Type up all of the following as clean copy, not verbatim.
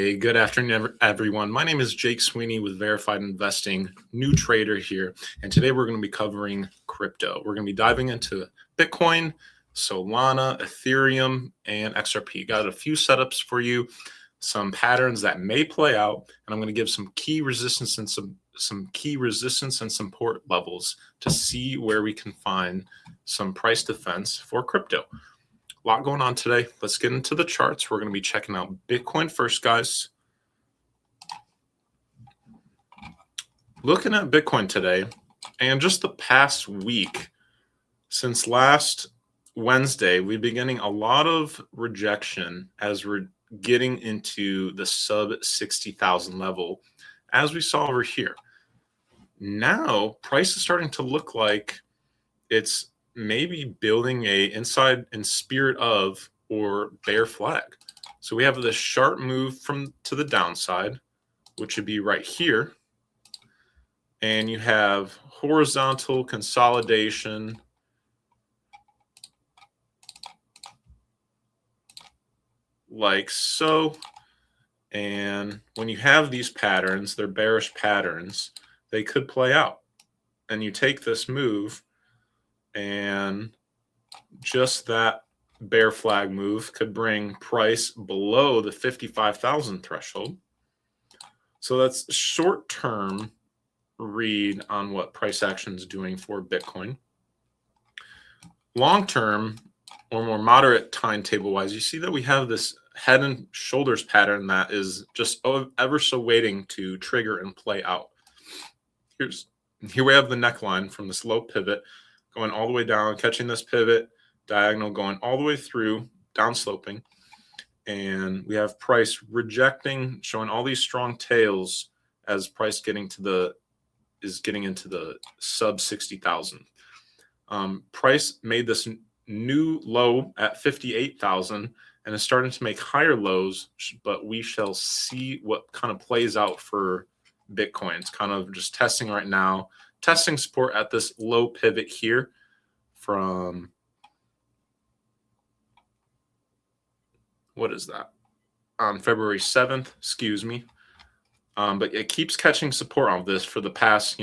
Hey, good afternoon, everyone. My name is Jake Sweeney with Verified Investing, new trader here. And today we're going to be covering crypto. We're going to be diving into Bitcoin, Solana, Ethereum, and XRP. Got a few setups for you, some patterns that may play out, and I'm going to give some key resistance and some key resistance and support levels to see where we can find some price defense for crypto. A lot going on today. Let's get into the charts. We're going to be checking out Bitcoin first, guys. Looking at Bitcoin today, and just the past week, since last Wednesday, we've been getting a lot of rejection as we're getting into the sub 60,000 level, as we saw over here. Now, price is starting to look like it's maybe building a inside in spirit of or bear flag. So we have this sharp move to the downside, which would be right here. And you have horizontal consolidation. Like so. And when you have these patterns, they're bearish patterns, they could play out. And you take this move, and just that bear flag move could bring price below the 55,000 threshold. So that's short-term read on what price action is doing for Bitcoin. Long-term or more moderate timetable-wise, you see that we have this head and shoulders pattern that is just ever so waiting to trigger and play out. Here we have the neckline from this low pivot going all the way down, catching this pivot, diagonal going all the way through, down sloping. And we have price rejecting, showing all these strong tails as price getting into the sub 60,000. Price made this new low at 58,000 and is starting to make higher lows, but we shall see what kind of plays out for Bitcoin. It's kind of just testing right now, testing support at this low pivot here from, what is that? On February 7th, excuse me. But it keeps catching support on this for the past,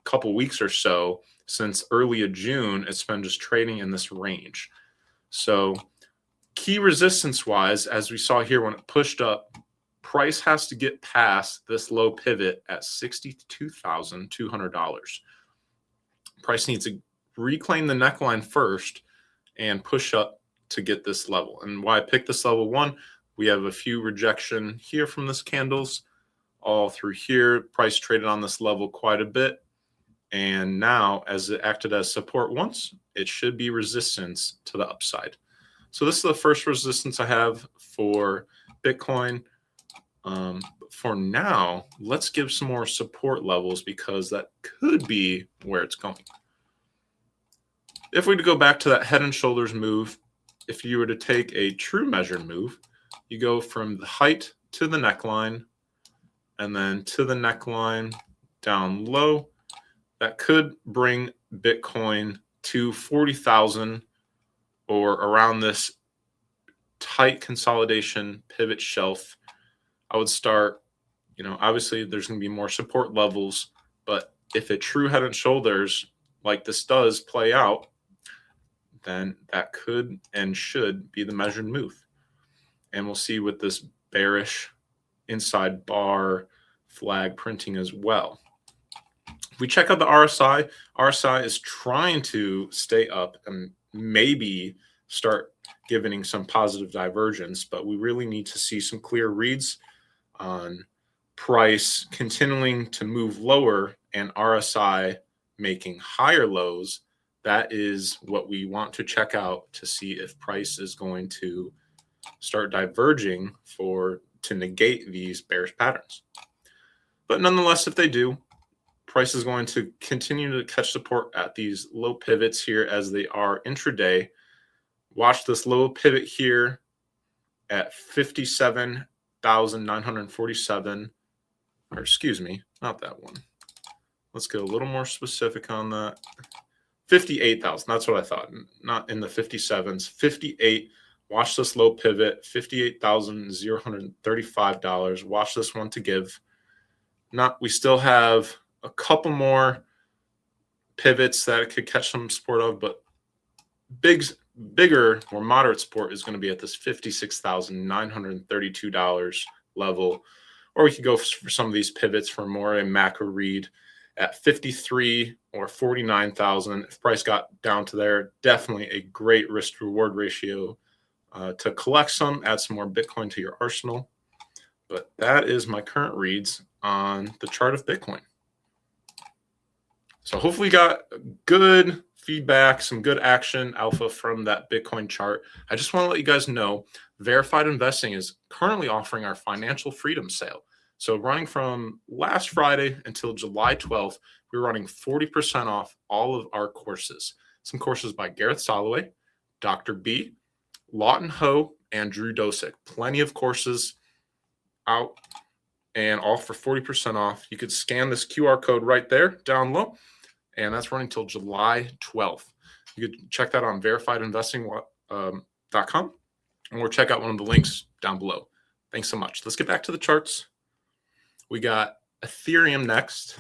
couple weeks or so. Since early June, it's been just trading in this range. So key resistance wise, as we saw here when it pushed up, price has to get past this low pivot at $62,200. Price needs to reclaim the neckline first and push up to get this level. And why I picked this level one, we have a few rejection here from this candles all through here. Price traded on this level quite a bit. And now, as it acted as support once, it should be resistance to the upside. So this is the first resistance I have for Bitcoin. For now, let's give some more support levels because that could be where it's going. If we go back to that head and shoulders move, if you were to take a true measured move, you go from the height to the neckline and then to the neckline down low. That could bring Bitcoin to 40,000 or around this tight consolidation pivot shelf. I would start, obviously there's going to be more support levels, but if a true head and shoulders like this does play out, then that could and should be the measured move. And we'll see with this bearish inside bar flag printing as well. If we check out the RSI is trying to stay up and maybe start giving some positive divergence, but we really need to see some clear reads on price continuing to move lower and RSI making higher lows. That is what we want to check out to see if price is going to start diverging to negate these bearish patterns. But nonetheless, if they do, price is going to continue to catch support at these low pivots here as they are intraday. Watch this low pivot here at 57,947, or excuse me, not that one. Let's get a little more specific on that. 58,000, that's what I thought, not in the 57s, 58 Watch this low pivot, $58,035. Watch this one to give. We still have a couple more pivots that it could catch some support of, but bigger, more moderate support is going to be at this $56,932 level. Or we could go for some of these pivots for more a macro read at 53 or 49,000. If price got down to there, definitely a great risk reward ratio to collect some, add some more Bitcoin to your arsenal. But that is my current reads on the chart of Bitcoin. So hopefully you got good feedback, some good action alpha from that Bitcoin chart. I just want to let you guys know, Verified Investing is currently offering our financial freedom sale. So running from last Friday until July 12th, we're running 40% off all of our courses. Some courses by Gareth Soloway, Dr. B, Lawton Ho, and Drew Dosick. Plenty of courses out and all for 40% off. You could scan this QR code right there down low, and that's running till July 12th. You could check that on verifiedinvesting.com or check out one of the links down below. Thanks so much. Let's get back to the charts. We got Ethereum next.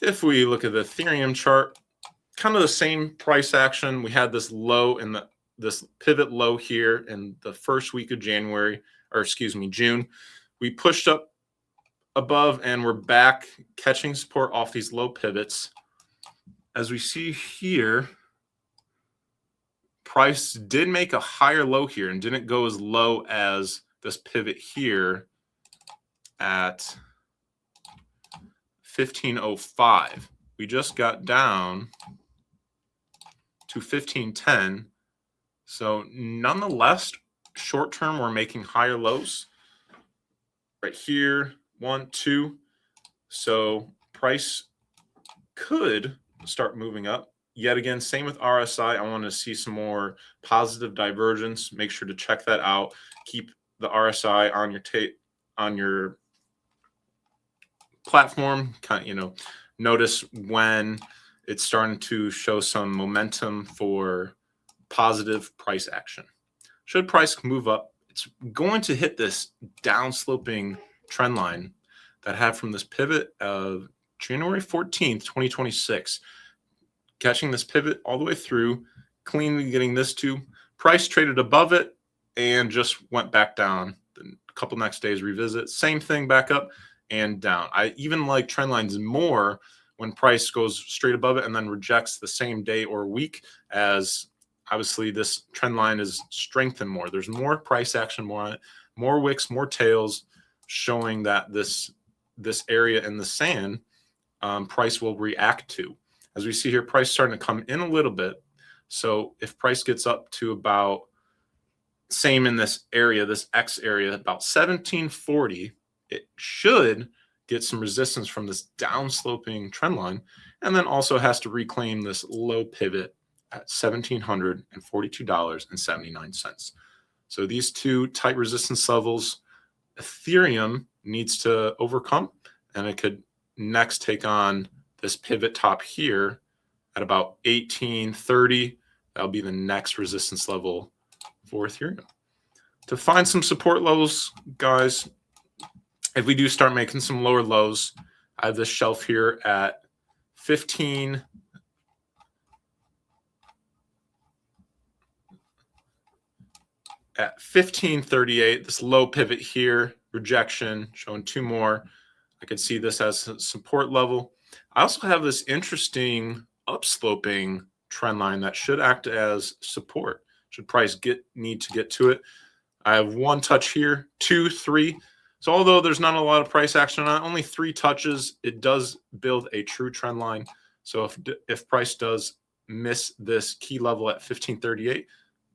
If we look at the Ethereum chart, kind of the same price action. We had this low in this pivot low here in the first week of June. We pushed up above and we're back catching support off these low pivots. As we see here, price did make a higher low here and didn't go as low as this pivot here at 1505. We just got down to 1510. So nonetheless, short term, we're making higher lows right here, 1, 2. So price could start moving up. Yet again, same with RSI. I want to see some more positive divergence. Make sure to check that out. Keep the RSI on your platform. Notice when it's starting to show some momentum for positive price action. Should price move up, it's going to hit this downsloping trend line that I had from this pivot of January 14th, 2026. Catching this pivot all the way through, cleanly getting this to price traded above it and just went back down. Then a couple next days revisit, same thing back up and down. I even like trend lines more when price goes straight above it and then rejects the same day or week, as obviously this trend line is strengthened more. There's more price action, more wicks, more tails, showing that this area in the sand price will react to. As we see here, price starting to come in a little bit. So if price gets up to about same in this area, this X area, about 1740, it should get some resistance from this downsloping trend line, and then also has to reclaim this low pivot at $1,742.79. So these two tight resistance levels, Ethereum needs to overcome, and it could next take on this pivot top here at about 1830. That'll be the next resistance level for Ethereum. To find some support levels, guys, if we do start making some lower lows, I have this shelf here at 1538, this low pivot here, rejection, showing two more. I could see this as a support level. I also have this interesting upsloping trend line that should act as support. Should price need to get to it. I have one touch here, 2, 3. So although there's not a lot of price action on it, only 3 touches, it does build a true trend line. So if price does miss this key level at 1538,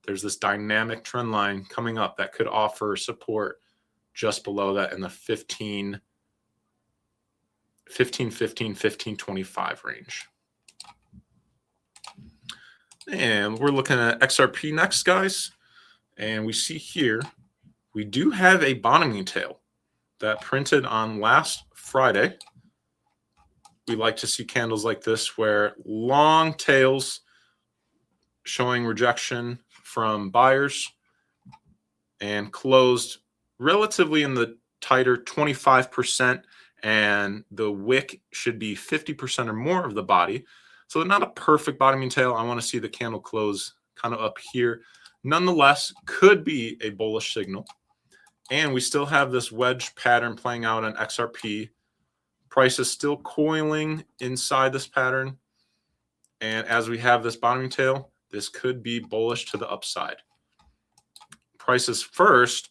there's this dynamic trend line coming up that could offer support just below that in the 1525 range. And we're looking at XRP next, guys. And we see here, we do have a bottoming tail that printed on last Friday. We like to see candles like this where long tails showing rejection from buyers and closed relatively in the tighter 25%, and the wick should be 50% or more of the body. So not a perfect bottoming tail. I want to see the candle close kind of up here. Nonetheless, could be a bullish signal. And we still have this wedge pattern playing out on XRP. Price is still coiling inside this pattern. And as we have this bottoming tail, this could be bullish to the upside. Prices first,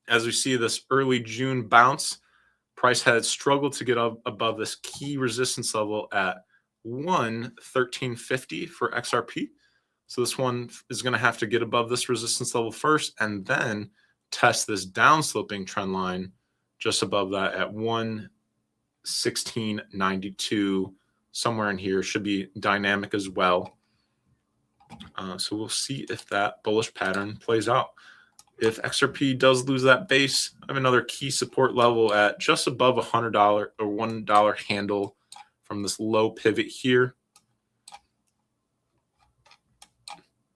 as we see this early June bounce, price had struggled to get up above this key resistance level at 113.50 for XRP. So this one is going to have to get above this resistance level first and then test this downsloping trend line just above that at 116.92. Somewhere in here should be dynamic as well. So we'll see if that bullish pattern plays out. If XRP does lose that base, I have another key support level at just above $100 or $1 handle from this low pivot here.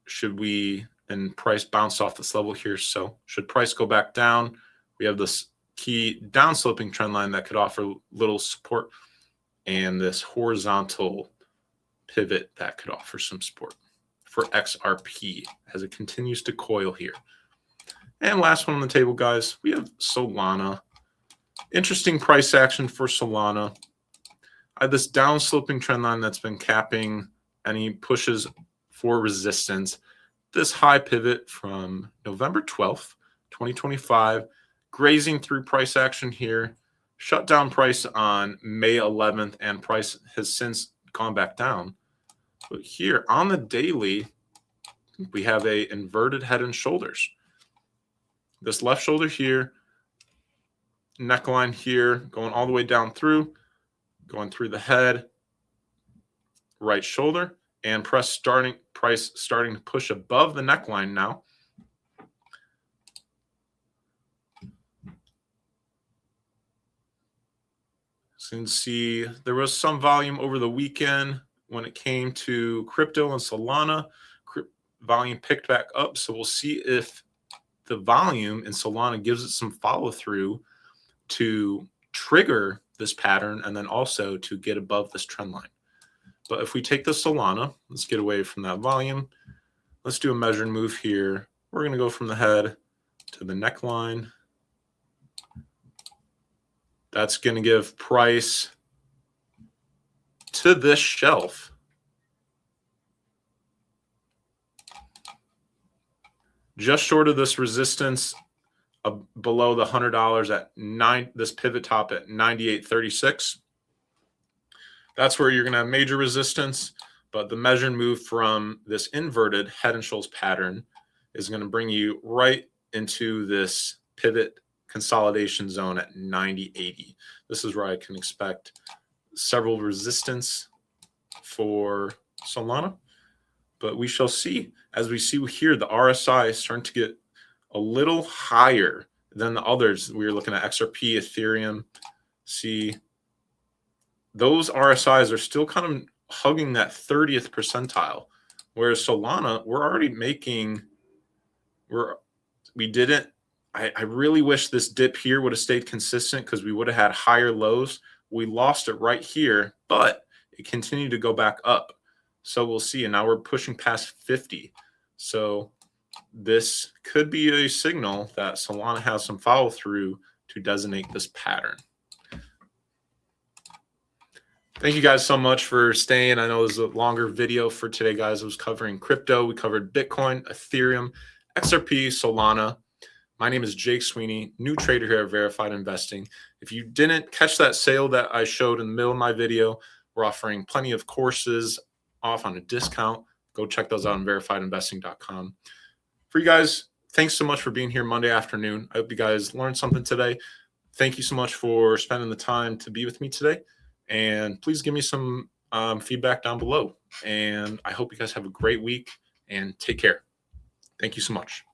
Should we, and price bounce off this level here, so should price go back down, we have this key downsloping trend line that could offer little support, and this horizontal pivot that could offer some support for XRP as it continues to coil here. And last one on the table, guys, we have Solana. Interesting price action for Solana. I have this downsloping trend line that's been capping any pushes for resistance. This high pivot from November 12th, 2025, grazing through price action here, shut down price on May 11th, and price has since gone back down. But here on the daily, we have a inverted head and shoulders. This left shoulder here, neckline here, going all the way down through, going through the head, right shoulder, and price starting to push above the neckline now. So you can see there was some volume over the weekend when it came to crypto and Solana. Volume picked back up, so we'll see if the volume in Solana gives it some follow through to trigger this pattern and then also to get above this trend line. But if we take the Solana, let's get away from that volume. Let's do a measured move here. We're going to go from the head to the neckline. That's going to give price to this shelf. Just short of this resistance below the $100 at this pivot top at 98.36. That's where you're going to have major resistance, but the measured move from this inverted head and shoulders pattern is going to bring you right into this pivot consolidation zone at 90.80. This is where I can expect several resistance for Solana, but we shall see. As we see here, the RSI is starting to get a little higher than the others. We were looking at XRP, Ethereum. See, those RSIs are still kind of hugging that 30th percentile, whereas Solana, we're already making, I really wish this dip here would have stayed consistent because we would have had higher lows. We lost it right here, but it continued to go back up. So we'll see. And now we're pushing past 50. So this could be a signal that Solana has some follow through to designate this pattern. Thank you guys so much for staying. I know it was a longer video for today, guys. It was covering crypto. We covered Bitcoin, Ethereum, XRP, Solana. My name is Jake Sweeney, new trader here at Verified Investing. If you didn't catch that sale that I showed in the middle of my video, we're offering plenty of courses off on a discount. Go check those out on verifiedinvesting.com. For you guys, thanks so much for being here Monday afternoon. I hope you guys learned something today. Thank you so much for spending the time to be with me today. And please give me some feedback down below. And I hope you guys have a great week and take care. Thank you so much.